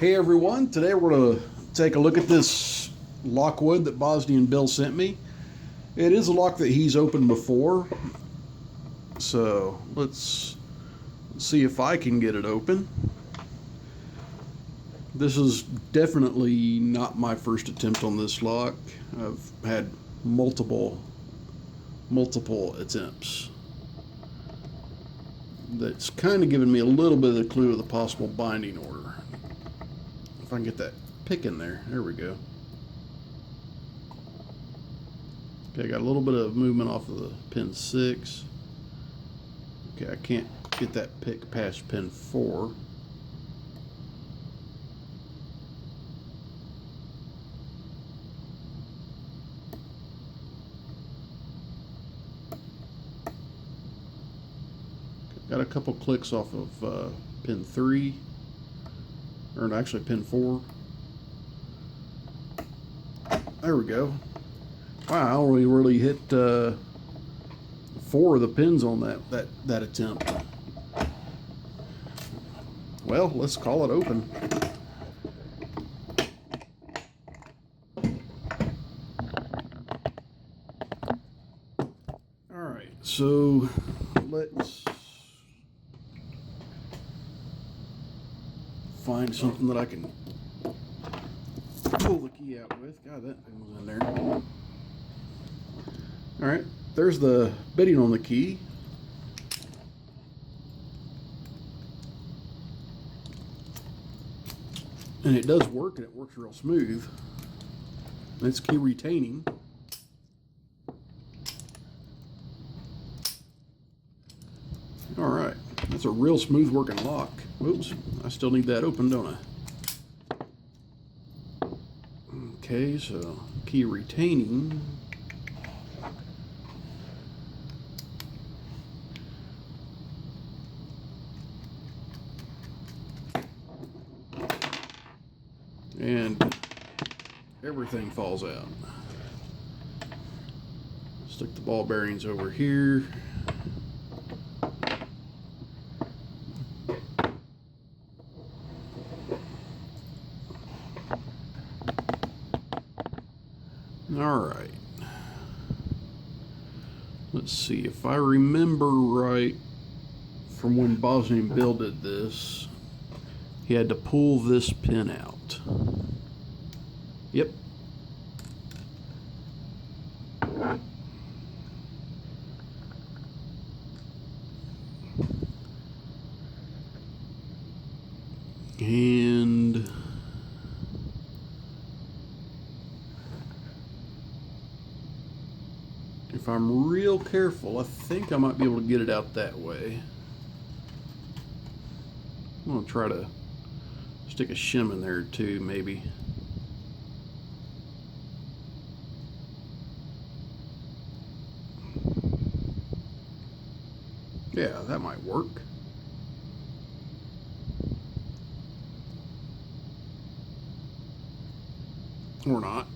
Hey everyone, today we're going to take a look at this Lockwood that Bosnian Bill sent me. It is a lock that he's opened before, so let's see if I can get it open. This is definitely not my first attempt on this lock. I've had multiple attempts. That's kind of given me a little bit of the clue of the possible binding order. If I can get that pick in there. There we go. Okay, I got a little bit of movement off of the pin 6. Okay, I can't get that pick past pin 4. Got a couple clicks off of pin 3. Or actually pin 4. There we go. Wow, we really hit 4 of the pins on that attempt. Well, let's call it open. Alright, so let's find something that I can pull the key out with. God, that thing was in there. Alright, there's the bitting on the key. And it does work, and it works real smooth. And it's key retaining. Alright, that's a real smooth working lock. Whoops, I still need that open, don't I? Okay, so key retaining. And everything falls out. Stick the ball bearings over here. Alright, let's see, if I remember right from when Bosnian Bill did this, he had to pull this pin out. Yep. And if I'm real careful, I think I might be able to get it out that way. I'm going to try to stick a shim in there too, maybe. Yeah, that might work. Or not.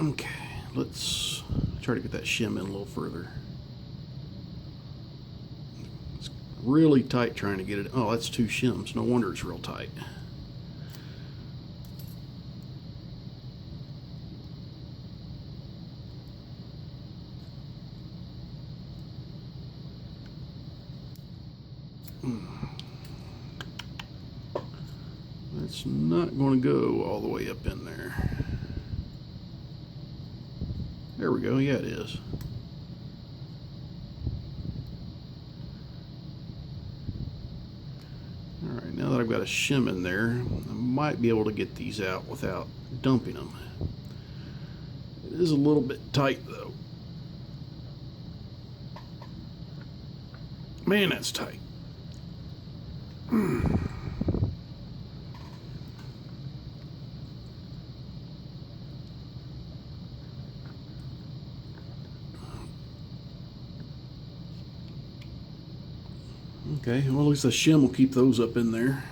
Okay, let's try to get that shim in a little further. It's really tight trying to get it. Oh, that's 2 shims. No wonder it's real tight. That's not going to go all the way up in there. There we go. Yeah, it is. Alright, now that I've got a shim in there, I might be able to get these out without dumping them. It is a little bit tight, though. Man, that's tight. Okay, well, at least the shim will keep those up in there.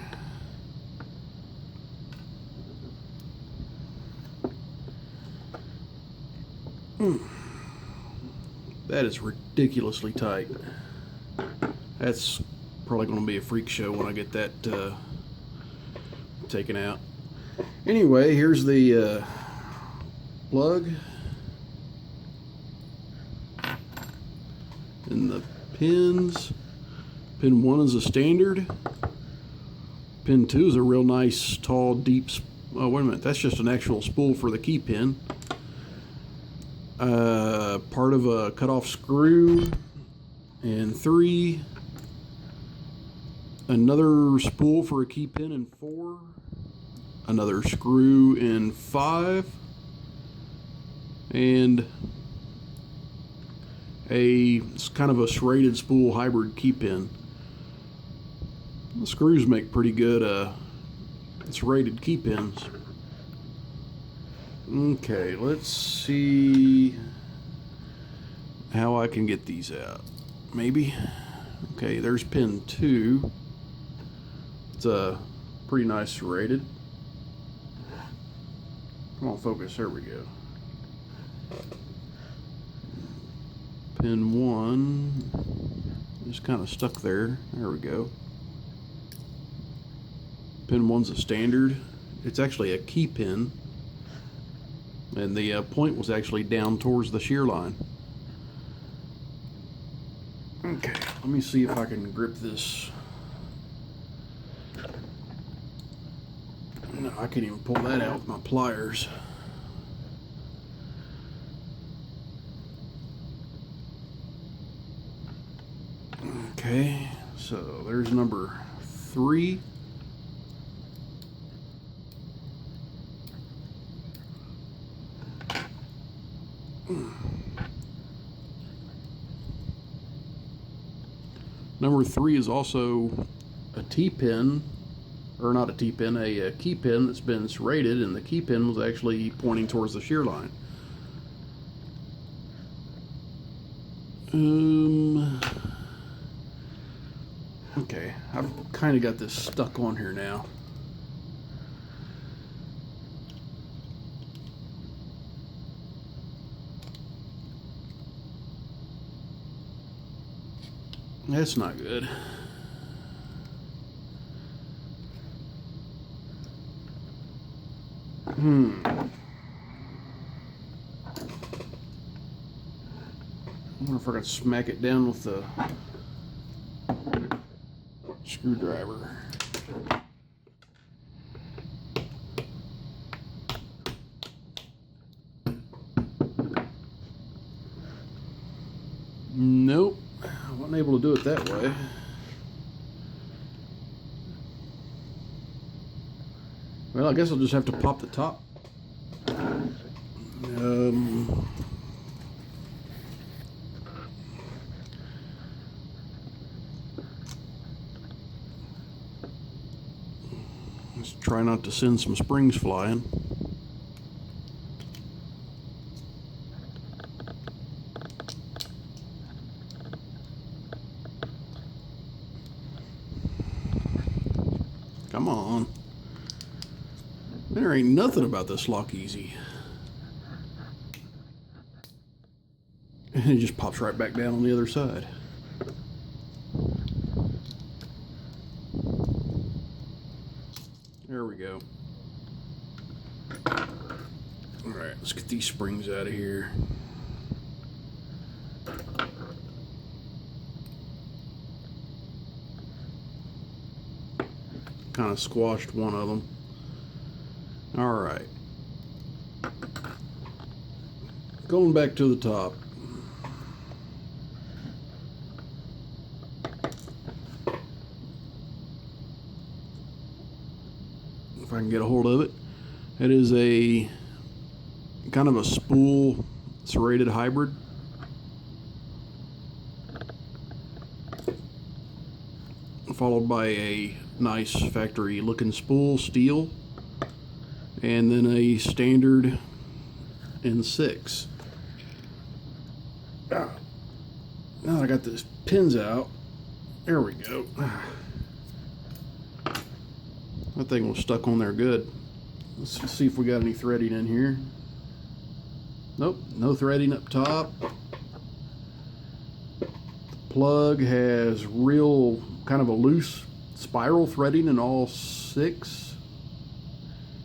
That is ridiculously tight. That's Probably going to be a freak show when I get that taken out. Anyway, here's the plug and the pins. Pin 1 is a standard. Pin 2 is a real nice, tall, deep. Oh, wait a minute. That's just an actual spool for the key pin. Part of a cutoff screw. And 3. Another spool for a key pin in 4. Another screw in 5. And it's kind of a serrated spool hybrid key pin. The screws make pretty good serrated key pins. Okay, let's see how I can get these out. Maybe. Okay, there's pin 2. It's pretty nice serrated. Come on, focus. There we go. Pin 1 is kind of stuck there. There we go. Pin 1's a standard. It's actually a key pin, and the point was actually down towards the shear line. Okay, let me see if I can grip this. No, I can't even pull that out with my pliers. Okay, so there's number 3. Number 3 is also a T-pin, or not a T-pin, a key pin that's been serrated, and the key pin was actually pointing towards the shear line. Okay, I've kind of got this stuck on here now. That's not good. I wonder if I can smack it down with the screwdriver. Nope, I wasn't able to do it that way. Well, I guess I'll just have to pop the top. Let's try not to send some springs flying. Come on. There ain't nothing about this lock easy. And it just pops right back down on the other side. There we go. Alright, let's get these springs out of here. Kind of squashed one of them. Alright. Going back to the top. If I can get a hold of it. It is a kind of a spool serrated hybrid. Followed by a nice factory looking spool steel. And then a standard in 6. Now I got these pins out. There we go. That thing was stuck on there good. Let's see if we got any threading in here. Nope, no threading up top. plug has real kind of a loose spiral threading in all 6.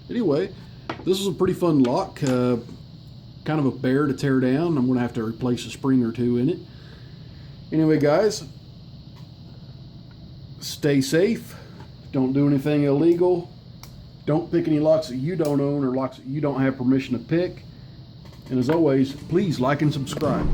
Anyway, this is a pretty fun lock. Kind of a bear to tear down. I'm going to have to replace a spring or 2 in it. Anyway, guys, stay safe. Don't do anything illegal. Don't pick any locks that you don't own or locks that you don't have permission to pick. And as always, please like and subscribe.